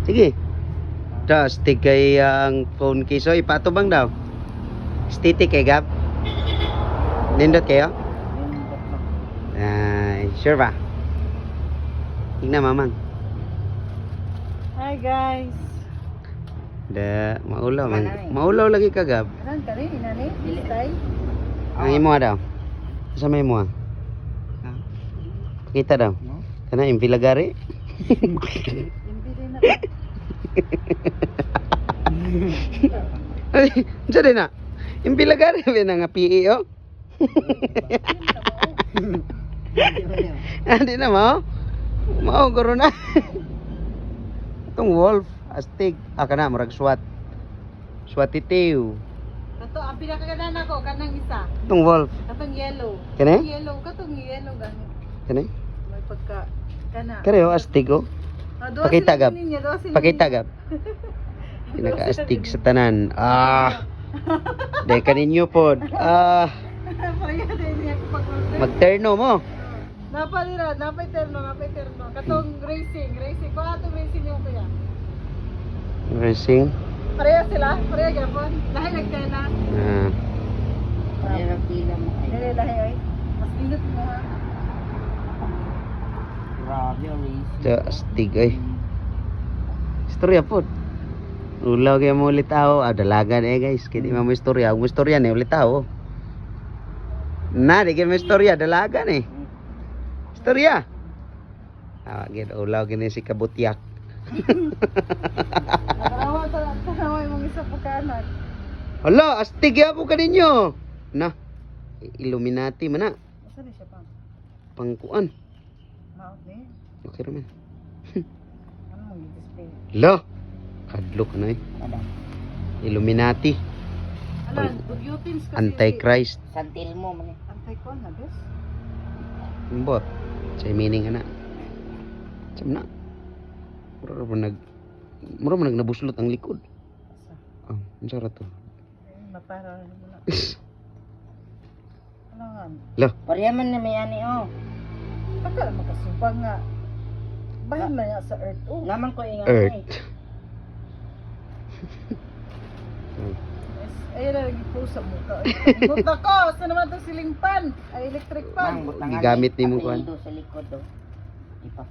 Sige. Daw, stick kay ang phone case. So, ipatubang daw. Stitik kay Gab. Nindot kayo? Ay, sure ba? Tingnan, mamang. Hi guys. Maulaw. Maulaw lagi ka, Gab. Anong kani? Inani? Stay? Ang imo daw. Sa may mo. Kita daw. Kana yung pilagari. Hindi rin na. Ay, saan na? Yung pilagari ba na nga PE, oh? Hindi na mo? Mao, garo na. Itong wolf, astig. Na, marag swat. Swatitiw. Kato, ang pinakaganda ko, kanang isa. Itong wolf. Katong yellow. Kani? Katong yellow gani. Kani? May pagka, kana. Kani, oh, astig, oh. Ah, duwa Pakita, sila Gab. ninyo, duwa sila Pakita, ninyo. Gab. Pinaka-astig sa tanan. Dahil kaninyo pod. Paya din niya kapag Magterno mo. napalira, napay terno. Katong racing. Kung atong racing yung kuya. Racing. Pareha sila? Pareha gapon? Lahi nagkaya na? Pareha pila mo ay. Dili lahi ay. Mas minut mo ha. Grabe ang racing. Ito, astig, ay. Istorya pod. Ulaw kaya mo ulit ako. Dalagan guys. Kini mo istorya. Ang istorya ni ulit ako. Na, di kayo mo istorya. Dalagan Istorya. Gid ulaw gini si Kabutyak. Tanawa yung mga isa pagkaanak. Hala, astig ya po kaninyo. Na, Illuminati man na. Masa na siya pa? Pangkuan. Maot ni? Okay raman. Ano mong i-display? Hala, kadlok na Illuminati. Alan, bugyutins kasi. Antichrist. Santil mo man eh. Antay ko na, bes? Imbot. Say meaning ana. Sam na. Mura man nagnabuslot ang likod. Asa? Oh, ang sarap to. Mapara mo na. Ano nga? Lo, Pareha man na may ani oh. Akala makasubang nga. Bahin na niya sa earth. Oh, Naman ko ingat Earth. eh. yes. Ayun na lagi po sa mukha. Buta ko! Saan naman itong siling pan? Ay, electric pan. Mang butang Gigamit ni mo, kuan. kuan. Sa likod do. Ipa.